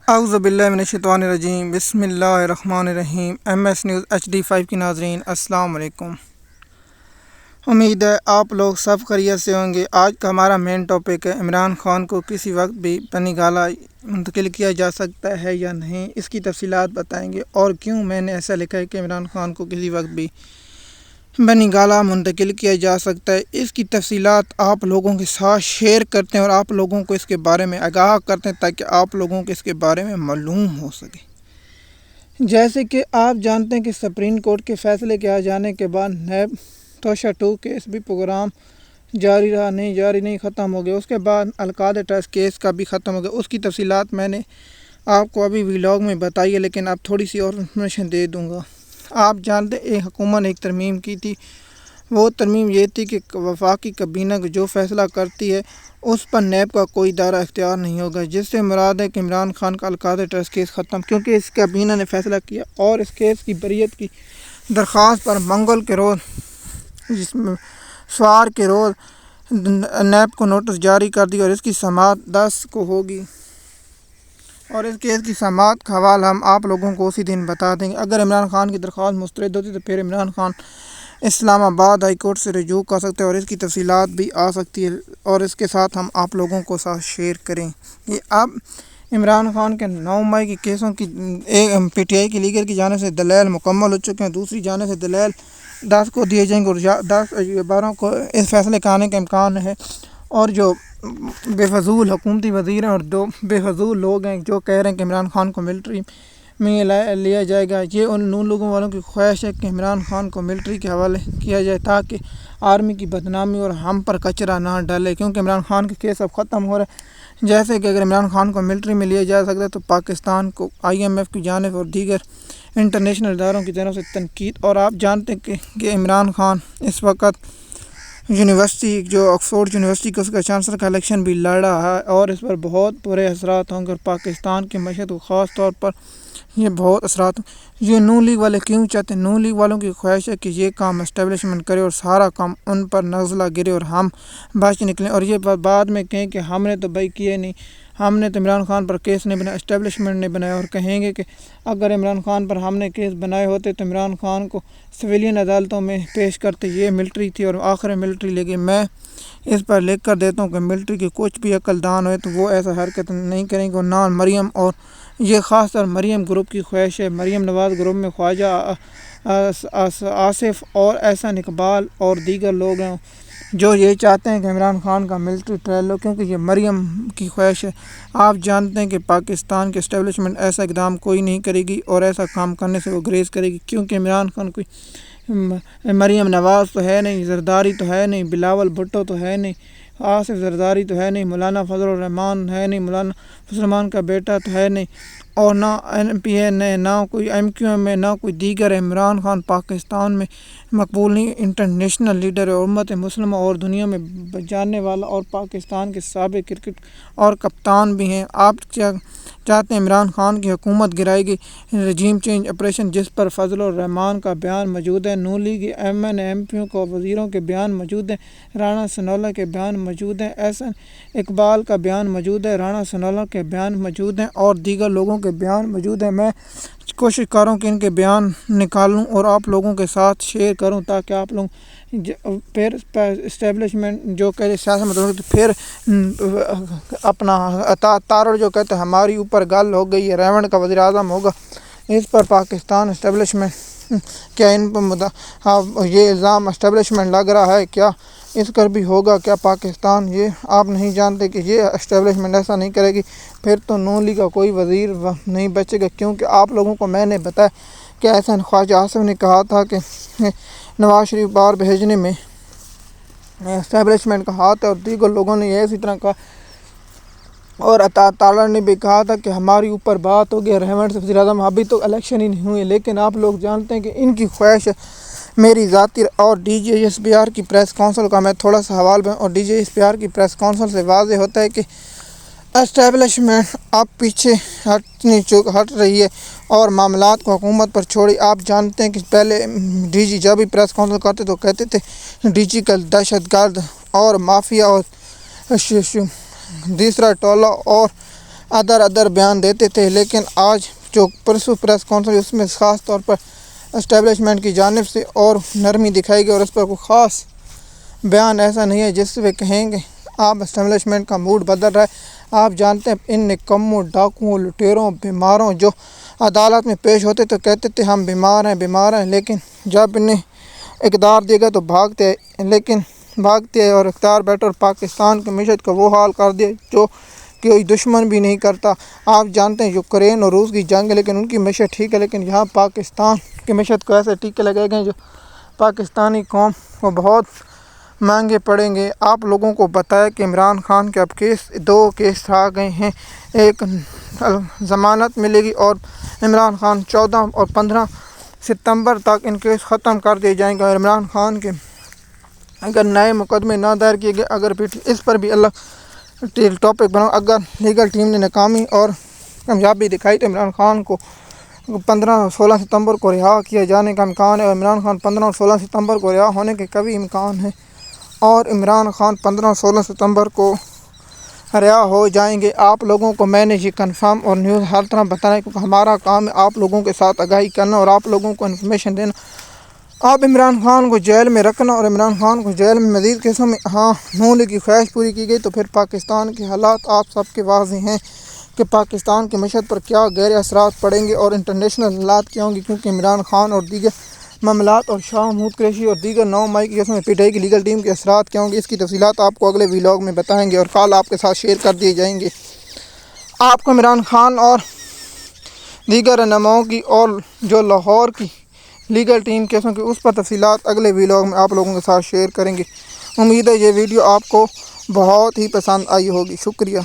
اعوذ باللہ من الشیطان الرجیم، بسم اللہ الرحمن الرحیم۔ ایم ایس نیوز HD5 کی ناظرین السلام علیکم۔ امید ہے آپ لوگ سب خیریت سے ہوں گے۔ آج کا ہمارا مین ٹاپک ہے عمران خان کو کسی وقت بھی بنی گالہ منتقل کیا جا سکتا ہے یا نہیں، اس کی تفصیلات بتائیں گے اور کیوں میں نے ایسا لکھا ہے کہ عمران خان کو کسی وقت بھی بنی گالہ منتقل کیا جا سکتا ہے۔ اس کی تفصیلات آپ لوگوں کے ساتھ شیئر کرتے ہیں اور آپ لوگوں کو اس کے بارے میں آگاہ کرتے ہیں تاکہ آپ لوگوں کو اس کے بارے میں معلوم ہو سکے۔ جیسے کہ آپ جانتے ہیں کہ سپریم کورٹ کے فیصلے کے آ جانے کے بعد نیب توشہ 2 کیس بھی پروگرام جاری نہیں ختم ہو گیا۔ اس کے بعد القادہ ٹرسٹ کیس کا بھی ختم ہو گیا۔ اس کی تفصیلات میں نے آپ کو ابھی ویلاگ میں بتائی ہے، لیکن اب تھوڑی سی اور انفارمیشن دے دوں گا۔ آپ جانتے ہیں حکومت نے ایک ترمیم کی تھی، وہ ترمیم یہ تھی کہ وفاقی کابینہ جو فیصلہ کرتی ہے اس پر نیب کا کوئی دائرہ اختیار نہیں ہوگا، جس سے مراد ہے کہ عمران خان کا القادہ ٹرسٹ کیس ختم، کیونکہ اس کابینہ نے فیصلہ کیا اور اس کیس کی بریت کی درخواست پر منگل کے روز سوار کے روز نیب کو نوٹس جاری کر دی اور اس کی سماعت 10 کو ہوگی، اور اس کیس کی سماعت کا حوالہ ہم آپ لوگوں کو اسی دن بتا دیں گے۔ اگر عمران خان کی درخواست مسترد ہوتی تو پھر عمران خان اسلام آباد ہائی کورٹ سے رجوع کر سکتے ہیں اور اس کی تفصیلات بھی آ سکتی ہے، اور اس کے ساتھ ہم آپ لوگوں کو ساتھ شیئر کریں کہ اب عمران خان کے 9 مئی کی کیسوں کی PTI کی لیگر کی جانب سے دلائل مکمل ہو چکے ہیں، دوسری جانب سے دلائل 10 کو دیے جائیں گے اور 12 کو اس فیصلے کا آنے کا امکان ہے، اور جو بے فضول حکومتی وزیر ہیں اور دو بے فضول لوگ ہیں جو کہہ رہے ہیں کہ عمران خان کو ملٹری میں لیا جائے گا، یہ ان لوگوں والوں کی خواہش ہے کہ عمران خان کو ملٹری کے حوالے کیا جائے تاکہ آرمی کی بدنامی اور ہم پر کچرا نہ ڈالے، کیونکہ عمران خان کے کیس اب ختم ہو رہے ہیں۔ جیسے کہ اگر عمران خان کو ملٹری میں لیا جا سکتا ہے تو پاکستان کو IMF کی جانب اور دیگر انٹرنیشنل اداروں کی طرف سے تنقید، اور آپ جانتے ہیں کہ عمران خان اس وقت یونیورسٹی جو آکسفورڈ یونیورسٹی کا اس کا چانسلر کا الیکشن بھی لڑ رہا ہے، اور اس پر بہت برے اثرات ہوں گے، اور پاکستان کی معیشت کو خاص طور پر یہ بہت اثرات ہوں۔ یہ نون لیگ والے کیوں چاہتے ہیں؟ نون لیگ والوں کی خواہش ہے کہ یہ کام اسٹیبلشمنٹ کرے اور سارا کام ان پر نزلہ گرے اور ہم بچ نکلیں، اور یہ بعد میں کہیں کہ ہم نے تو بھائی کیے نہیں، ہم نے تو عمران خان پر کیس نہیں بنایا، اسٹیبلشمنٹ نے بنایا، اور کہیں گے کہ اگر عمران خان پر ہم نے کیس بنائے ہوتے تو عمران خان کو سویلین عدالتوں میں پیش کرتے، یہ ملٹری تھی اور آخر ملٹری لے گئی۔ میں اس پر لکھ کر دیتا ہوں کہ ملٹری کے کچھ بھی عقل دان ہوئے تو وہ ایسا حرکت نہیں کریں گے، اور نہ مریم، اور یہ خاص طور مریم گروپ کی خواہش ہے، مریم نواز گروپ میں خواجہ آصف اور احسن اقبال اور دیگر لوگ ہیں جو یہ چاہتے ہیں کہ عمران خان کا ملٹری ٹرائل ہو، کیونکہ یہ مریم کی خواہش ہے۔ آپ جانتے ہیں کہ پاکستان کے اسٹیبلشمنٹ ایسا اقدام کوئی نہیں کرے گی اور ایسا کام کرنے سے وہ گریز کرے گی، کیونکہ عمران خان کوئی مریم نواز تو ہے نہیں، زرداری تو ہے نہیں، بلاول بھٹو تو ہے نہیں، آصف زرداری تو ہے نہیں، مولانا فضل الرحمان ہے نہیں، مولانا فضل الرحمان کا بیٹا تو ہے نہیں، اور نہ NPA نے، نہ کوئی MQM میں، نہ کوئی دیگر ہے۔ عمران خان پاکستان میں مقبول نہیں، انٹرنیشنل لیڈر ہے، امت مسلمہ اور دنیا میں جاننے والا، اور پاکستان کے سابق کرکٹ اور کپتان بھی ہیں۔ آپ کیا چاہتے ہیں؟ عمران خان کی حکومت گرائے گی، رجیم چینج آپریشن، جس پر فضل الرحمان کا بیان موجود ہے، نون لیگ MN MPوں کو وزیروں کے بیان موجود ہیں، رانا ثناءاللہ کے بیان موجود ہیں، احسن اقبال کا بیان موجود ہے، رانا ثناءاللہ کے بیان موجود ہیں، اور دیگر لوگوں کے بیان موجود ہیں۔ میں کوشش کروں کہ ان کے بیان نکالوں اور آپ لوگوں کے ساتھ شیئر کروں تاکہ آپ لوگ پھر اسٹیبلشمنٹ جو کہتے سیاست میں پھر اپنا تارڑ جو کہتے ہیں ہماری اوپر گل ہو گئی ہے، ریونڈ کا وزیر اعظم ہوگا، اس پر پاکستان اسٹیبلشمنٹ کیا ان پر یہ الزام اسٹیبلشمنٹ لگ رہا ہے، کیا اس کر بھی ہوگا کیا پاکستان؟ یہ آپ نہیں جانتے کہ یہ اسٹیبلشمنٹ ایسا نہیں کرے گی، پھر تو نون لیگ کا کوئی وزیر نہیں بچے گا، کیونکہ آپ لوگوں کو میں نے بتایا کہ احسن خواجہ آصف نے کہا تھا کہ نواز شریف باہر بھیجنے میں اسٹیبلشمنٹ کا ہاتھ ہے، اور دیگر لوگوں نے یہ اسی طرح کہا، اور تارڑ نے بھی کہا تھا کہ ہماری اوپر بات ہو گئی ریونڈ سے وزیر اعظم، ابھی تو الیکشن ہی نہیں ہوئے، لیکن آپ لوگ جانتے ہیں کہ ان کی خواہش ہے۔ میری ذاتی اور DGSPR کی پریس کونسل کا میں تھوڑا سا حوالہ اور DGSPR کی پریس کونسل سے واضح ہوتا ہے کہ اسٹیبلشمنٹ اب پیچھے ہٹ رہی ہے اور معاملات کو حکومت پر چھوڑی۔ آپ جانتے ہیں کہ پہلے DG جب بھی پریس کونسل کرتے تو کہتے تھے DG کا دہشت گرد اور مافیا اور دوسرا ٹولہ اور ادر بیان دیتے تھے، لیکن آج جو پرسوں پریس کانفرنس اس میں خاص طور پر اسٹیبلشمنٹ کی جانب سے اور نرمی دکھائی گئی، اور اس پر کوئی خاص بیان ایسا نہیں ہے جس سے کہیں گے آپ اسٹیبلشمنٹ کا موڈ بدل رہا ہے۔ آپ جانتے ہیں ان نکموں، ڈاکوؤں، لٹیروں، بیماروں جو عدالت میں پیش ہوتے تو کہتے تھے ہم بیمار ہیں، لیکن جب انہیں اقتدار دے گا تو بھاگتے ہیں اور اختیار بیٹھے اور پاکستان کی معیشت کا وہ حال کر دیا جو کوئی دشمن بھی نہیں کرتا۔ آپ جانتے ہیں یوکرین اور روس کی جنگ ہے، لیکن ان کی معیشت ٹھیک ہے، لیکن یہاں پاکستان کی معیشت کو ایسے ٹیکے لگائے گئے جو پاکستانی قوم کو بہت مہنگے پڑیں گے۔ آپ لوگوں کو بتایا کہ عمران خان کے اب دو کیس آ گئے ہیں، ایک ضمانت ملے گی اور عمران خان 14 اور 15 ستمبر تک ان کیس ختم کر دیے جائیں گے، اور عمران خان کے اگر نئے مقدمے نہ دائر کیے گئے، اگر اس پر بھی اللہ ٹاپک بناؤ، اگر لیگل ٹیم نے ناکامی اور کامیابی دکھائی تو عمران خان کو 15 اور 16 ستمبر کو رہا کیے جانے کا امکان ہے، اور عمران خان 15 اور 16 ستمبر کو رہا ہونے کے کبھی امکان ہے، اور عمران خان 15 اور 16 ستمبر کو رہا ہو جائیں گے۔ آپ لوگوں کو میں نے یہ کنفرم اور نیوز ہر طرح بتانا ہے، کیونکہ ہمارا کام ہے آپ لوگوں کے ساتھ آگاہی کرنا اور آپ لوگوں کو انفارمیشن دینا۔ آپ عمران خان کو جیل میں رکھنا اور عمران خان کو جیل میں مزید کیسوں میں نون لیگ کی خواہش پوری کی گئی تو پھر پاکستان کے حالات آپ سب کے واضح ہیں کہ پاکستان کی معیشت پر کیا گہرے اثرات پڑیں گے اور انٹرنیشنل حالات کیا ہوں گے، کیونکہ عمران خان اور دیگر معاملات اور شاہ محمود قریشی اور دیگر 9 مئی کی کیسوں میں پی ٹی آئی کی لیگل ٹیم کے اثرات کیا ہوں گے، اس کی تفصیلات آپ کو اگلے ویلاگ میں بتائیں گے اور کال آپ کے ساتھ شیئر کر دیے جائیں گے۔ آپ کو عمران خان اور دیگر رہنماؤں کی اور جو لاہور کی لیگل ٹیم کیسوں کی اس پر تفصیلات اگلے ویلاگ میں آپ لوگوں کے ساتھ شیئر کریں گے۔ امید ہے یہ ویڈیو آپ کو بہت ہی پسند آئی ہوگی۔ شکریہ۔